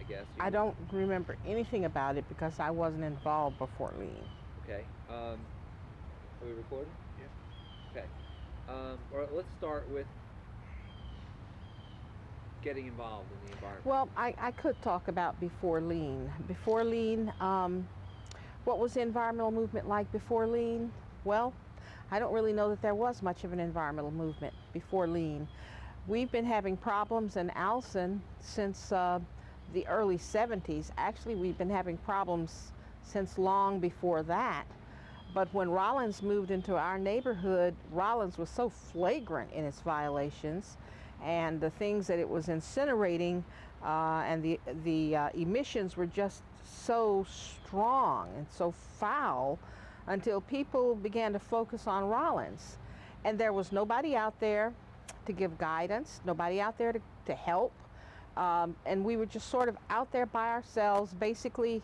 guess. I don't remember anything about it because I wasn't involved before LEAN. Okay. Are we recording? Yeah. Okay. Or let's start with getting involved in the environment. Well, I could talk about before LEAN. Before LEAN, what was the environmental movement like before LEAN? Well, I don't really know that there was much of an environmental movement before LEAN. We've been having problems in Alson since the early 70s. Actually, we've been having problems since long before that. But when Rollins moved into our neighborhood, Rollins was so flagrant in its violations and the things that it was incinerating, and the emissions were just so strong and so foul until people began to focus on Rollins. And there was nobody out there to give guidance, nobody out there to help. And we were just sort of out there by ourselves, basically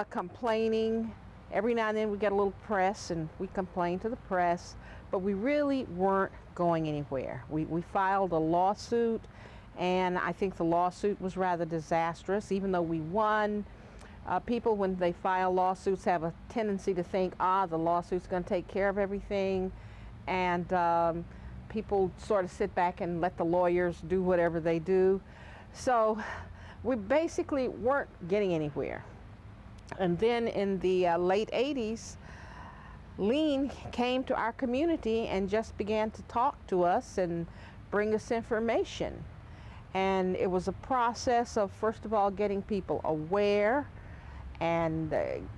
complaining. Every now and then we get a little press and we complained to the press, but we really weren't going anywhere. We filed a lawsuit, and I think the lawsuit was rather disastrous, even though we won. People, when they file lawsuits, have a tendency to think, the lawsuit's going to take care of everything, and people sort of sit back and let the lawyers do whatever they do. So we basically weren't getting anywhere. And then in the late 80s, LEAN came to our community and just began to talk to us and bring us information. And it was a process of, first of all, getting people aware and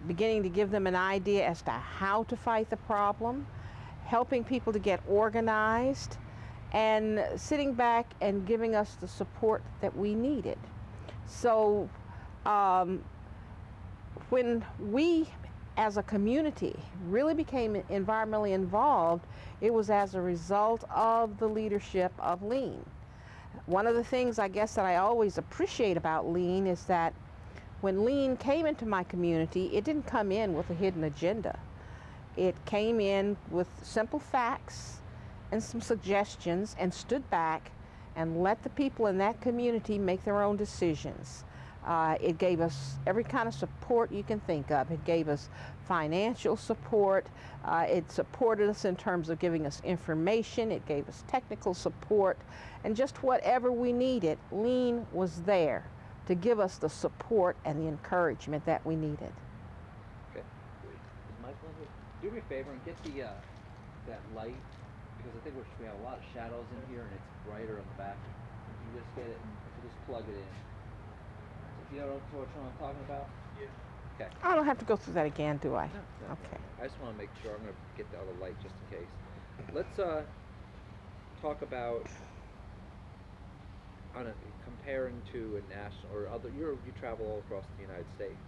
beginning to give them an idea as to how to fight the problem, helping people to get organized, and sitting back and giving us the support that we needed. So when we as a community really became environmentally involved, it was as a result of the leadership of LEAN. One of the things I guess that I always appreciate about LEAN is that when LEAN came into my community, it didn't come in with a hidden agenda. It came in with simple facts and some suggestions and stood back and let the people in that community make their own decisions. It gave us every kind of support you can think of. It gave us financial support. It supported us in terms of giving us information. It gave us technical support. And just whatever we needed, LEAN was there to give us the support and the encouragement that we needed. Okay. Is Michael in here? Do me a favor and get the that light, because I think we have a lot of shadows in here and it's brighter on the back. You just get it and just plug it in. You know what I'm talking about? Yeah. Okay. I don't have to go through that again, do I? No. Okay. I just want to make sure. I'm going to get the other light just in case. Let's talk about comparing to a national or other. You travel all across the United States.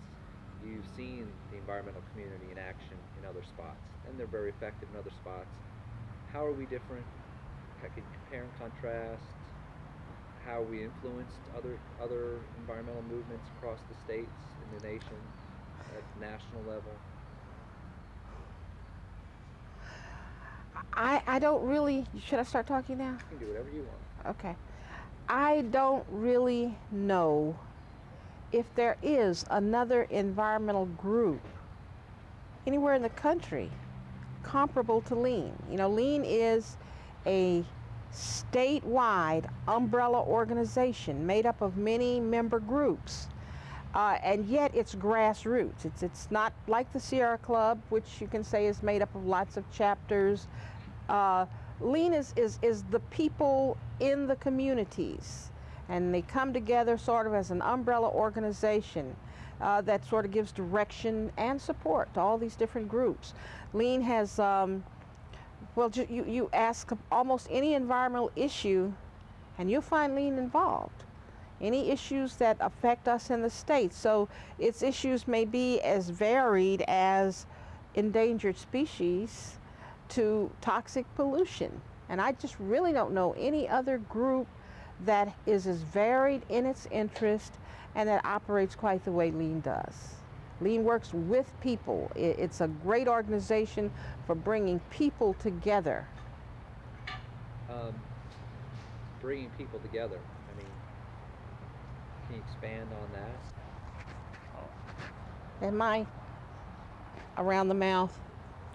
You've seen the environmental community in action in other spots, and they're very effective in other spots. How are we different? How can you compare and contrast? How we influenced other environmental movements across the states and the nation at the national level? I don't really, should I start talking now? You can do whatever you want. Okay. I don't really know if there is another environmental group anywhere in the country comparable to LEAN. You know, LEAN is a statewide umbrella organization made up of many member groups, and yet it's grassroots. It's not like the Sierra Club, which you can say is made up of lots of chapters. LEAN is the people in the communities, and they come together sort of as an umbrella organization that sort of gives direction and support to all these different groups. LEAN has well, you ask almost any environmental issue and you'll find LEAN involved. Any issues that affect us in the state. So its issues may be as varied as endangered species to toxic pollution. And I just really don't know any other group that is as varied in its interest and that operates quite the way LEAN does. LEAN works with people. It's a great organization for bringing people together. Bringing people together. I mean, can you expand on that? Am I around the mouth?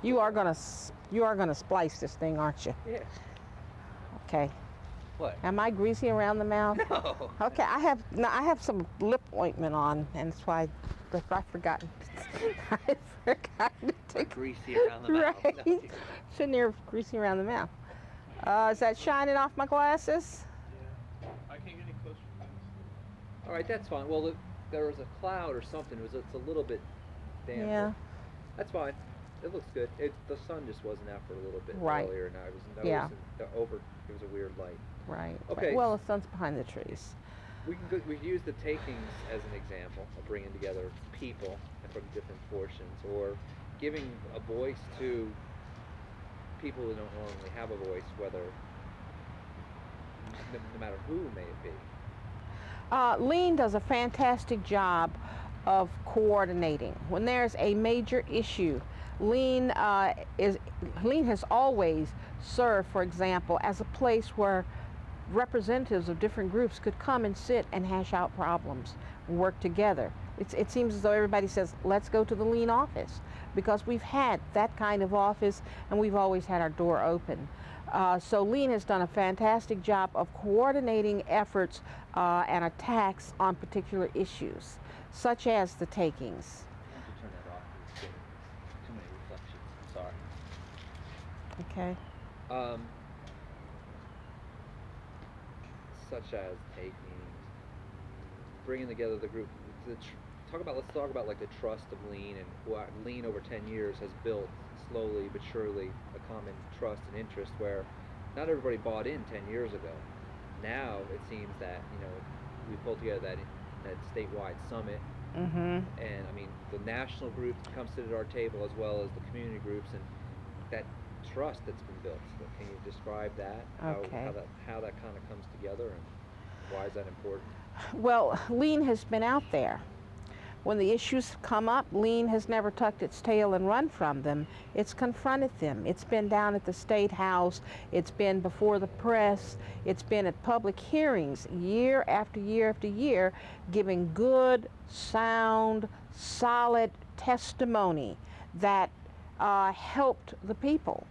You are gonna splice this thing, aren't you? Yeah. Okay. What? Am I greasy around the mouth? No. Okay, I have some lip ointment on, and that's why I forgot. I forgot to take. Greasy around the mouth. Right. No. Shouldn't you're greasy around the mouth. Is that shining off my glasses? Yeah. I can't get any closer to this. All right, that's fine. Well, if there was a cloud or something, it's a little bit damp. Yeah. That's fine. It looks good. The sun just wasn't out for a little bit Right. earlier, and I was Yeah. noticing it was a weird light. Right. Okay. Well, the sun's behind the trees. We use the takings as an example of bringing together people from different portions, or giving a voice to people who don't normally have a voice, whether no matter who may it be. LEAN does a fantastic job of coordinating. When there's a major issue, LEAN has always served, for example, as a place where representatives of different groups could come and sit and hash out problems and work together. It seems as though everybody says, let's go to the LEAN office, because we've had that kind of office and we've always had our door open. So LEAN has done a fantastic job of coordinating efforts and attacks on particular issues, such as the takings. I have to turn that off. It's getting too many reflections. I'm sorry. Okay. Such as takings, bringing together the group. Let's talk about like the trust of LEAN, and what LEAN over 10 years has built slowly but surely a common trust and interest where not everybody bought in 10 years ago. Now it seems that we pulled together that statewide summit, Mm-hmm. and I mean the national group comes to our table as well as the community groups, and that trust that's been built. So can you describe that? Okay. How that kind of comes together, and why is that important? Well, LEAN has been out there. When the issues come up, LEAN has never tucked its tail and run from them. It's confronted them. It's been down at the State House. It's been before the press. It's been at public hearings year after year after year, giving good, sound, solid testimony that helped the people.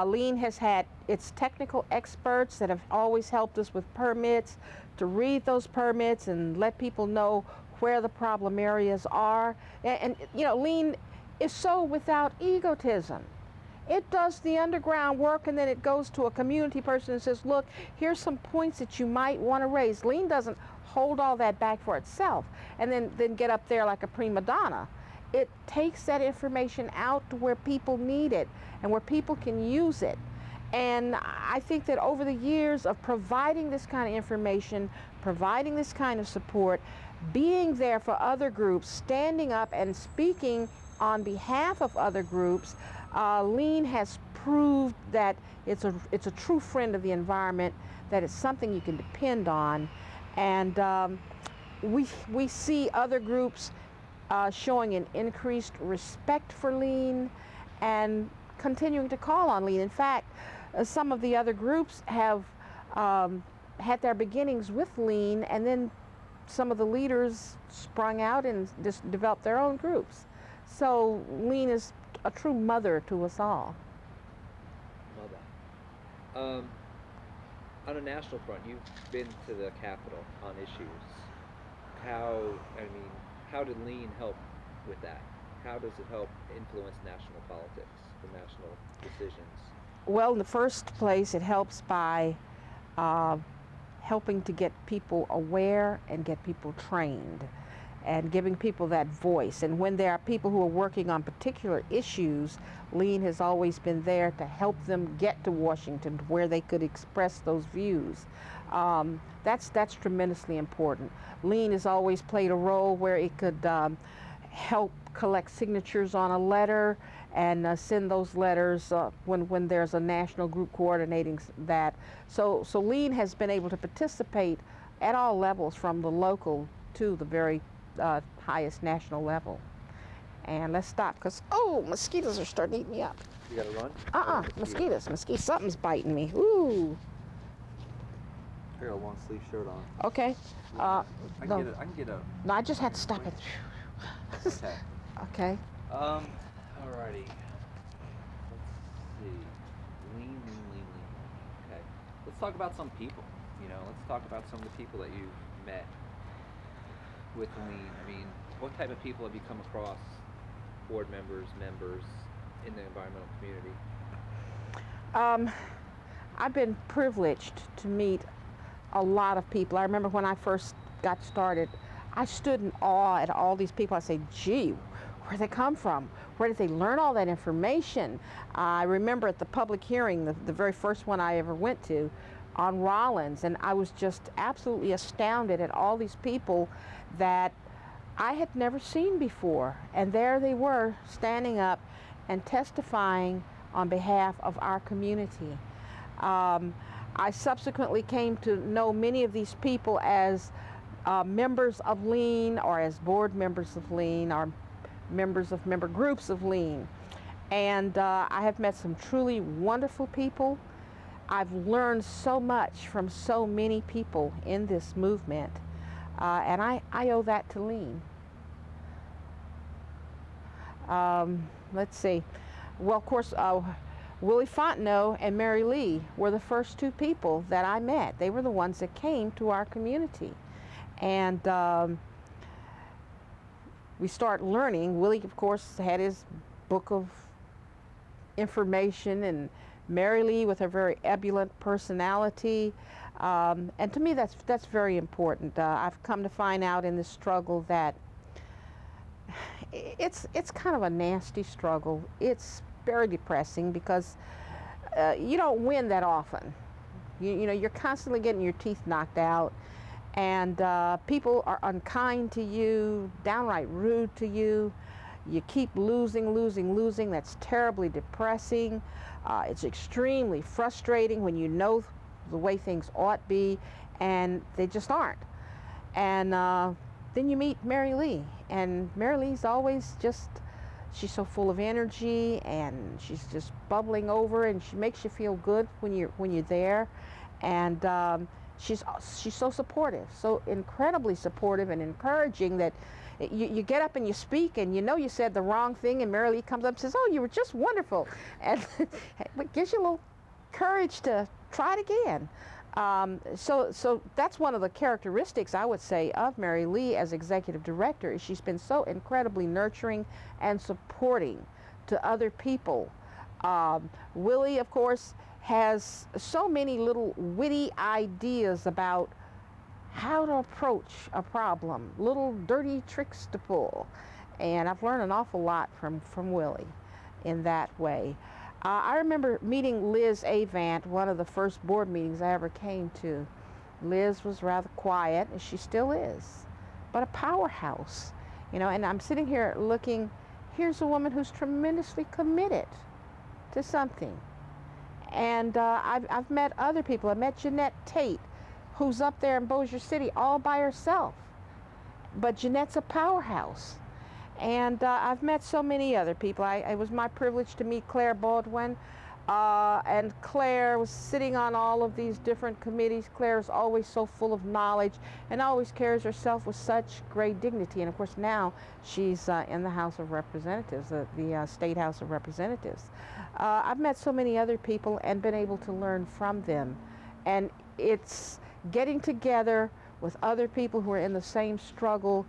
LEAN has had its technical experts that have always helped us with permits, to read those permits and let people know where the problem areas are. And LEAN is so without egotism. It does the underground work, and then it goes to a community person and says, look, here's some points that you might want to raise. LEAN doesn't hold all that back for itself and then get up there like a prima donna. It takes that information out to where people need it and where people can use it. And I think that over the years of providing this kind of information, providing this kind of support, being there for other groups, standing up and speaking on behalf of other groups, LEAN has proved that it's a true friend of the environment, that it's something you can depend on. And we see other groups showing an increased respect for LEAN and continuing to call on LEAN. In fact, some of the other groups have had their beginnings with LEAN, and then some of the leaders sprung out and just developed their own groups. So LEAN is a true mother to us all. Love that. On a national front, you've been to the Capitol on issues. How did LEAN help with that? How does it help influence national politics, the national decisions? Well, in the first place, it helps by helping to get people aware and get people trained and giving people that voice. And when there are people who are working on particular issues, LEAN has always been there to help them get to Washington where they could express those views. That's tremendously important. LEAN has always played a role where it could help collect signatures on a letter and send those letters when there's a national group coordinating that. So LEAN has been able to participate at all levels, from the local to the very highest national level. And let's stop, because, oh, mosquitoes are starting to eat me up. You gotta run? Mosquitoes, something's biting me. Ooh. I got a long sleeve shirt on. Okay. I No. can get a. No, I just had to stop it. Okay. Okay. Alrighty. Let's see. Lean. Okay. Let's talk about some people. Let's talk about some of the people that you've met with Lean. I mean, what type of people have you come across? Board members in the environmental community. I've been privileged to meet a lot of people. I remember when I first got started, I stood in awe at all these people. I say, gee, where'd they come from? Where did they learn all that information? I remember at the public hearing, the very first one I ever went to, on Rollins, and I was just absolutely astounded at all these people that I had never seen before. And there they were, standing up and testifying on behalf of our community. I subsequently came to know many of these people as members of LEAN, or as board members of LEAN, or members of member groups of LEAN. And I have met some truly wonderful people. I've learned so much from so many people in this movement, and I owe that to LEAN. Let's see. Well, of course, Willie Fontenot and Mary Lee were the first two people that I met. They were the ones that came to our community. And we start learning. Willie, of course, had his book of information, and Mary Lee with her very ebullient personality. And to me, that's very important. I've come to find out in this struggle that it's kind of a nasty struggle. It's very depressing because you don't win that often. You know, you're constantly getting your teeth knocked out, and people are unkind to you, downright rude to you. You keep losing. That's terribly depressing. It's extremely frustrating when you know the way things ought be, and they just aren't. And then you meet Mary Lee, and Mary Lee's always just, she's so full of energy, and she's just bubbling over, and she makes you feel good when you're there. And she's so supportive, so incredibly supportive and encouraging that you get up and you speak, and you know you said the wrong thing, and Mary Lee comes up and says, "Oh, you were just wonderful," and it gives you a little courage to try it again. So that's one of the characteristics, I would say, of Mary Lee as executive director, is she's been so incredibly nurturing and supporting to other people. Willie, of course, has so many little witty ideas about how to approach a problem, little dirty tricks to pull. And I've learned an awful lot from Willie in that way. I remember meeting Liz Avant, one of the first board meetings I ever came to. Liz was rather quiet, and she still is, but a powerhouse. You know, and I'm sitting here looking, here's a woman who's tremendously committed to something. And I've met other people. I met Jeanette Tate, who's up there in Bossier City all by herself. But Jeanette's a powerhouse. And I've met so many other people. It was my privilege to meet Claire Baldwin. And Claire was sitting on all of these different committees. Claire's always so full of knowledge and always carries herself with such great dignity. And of course now she's in the House of Representatives, the State House of Representatives. I've met so many other people and been able to learn from them. And it's getting together with other people who are in the same struggle,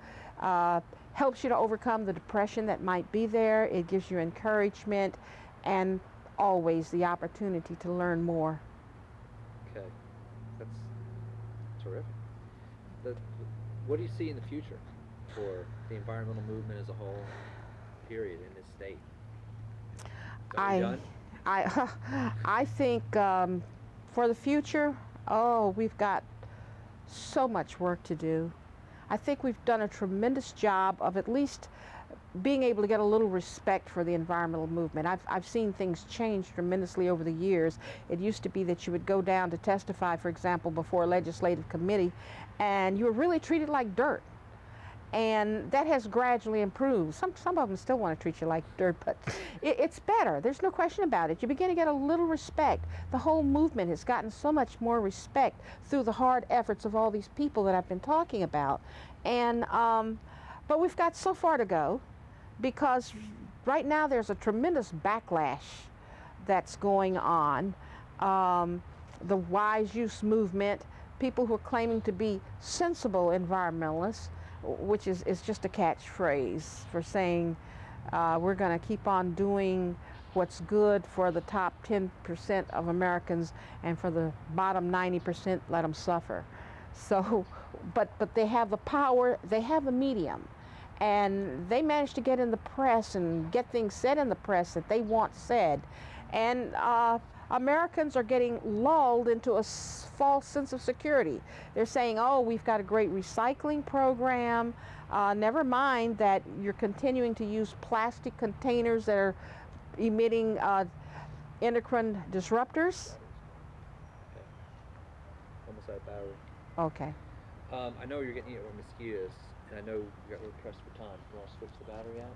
helps you to overcome the depression that might be there. It gives you encouragement and always the opportunity to learn more. Okay, that's terrific. What do you see in the future for the environmental movement as a whole, period, in this state? Are we done? I think for the future, we've got so much work to do. I think we've done a tremendous job of at least being able to get a little respect for the environmental movement. I've seen things change tremendously over the years. It used to be that you would go down to testify, for example, before a legislative committee, and you were really treated like dirt. And that has gradually improved. Some of them still want to treat you like dirt, but it's better. There's no question about it. You begin to get a little respect. The whole movement has gotten so much more respect through the hard efforts of all these people that I've been talking about. And but we've got so far to go, because right now there's a tremendous backlash that's going on. The wise use movement, people who are claiming to be sensible environmentalists, which is just a catchphrase for saying we're going to keep on doing what's good for the top 10% of Americans, and for the bottom 90% let them suffer. So, but they have the power, they have the medium, and they manage to get in the press and get things said in the press that they want said. And Americans are getting lulled into a false sense of security. They're saying, oh, we've got a great recycling program. Never mind that you're continuing to use plastic containers that are emitting endocrine disruptors. Okay. Almost out of battery. Okay. I know you're getting eaten with mosquitoes, and I know you got a little pressed for time. You want to switch the battery out?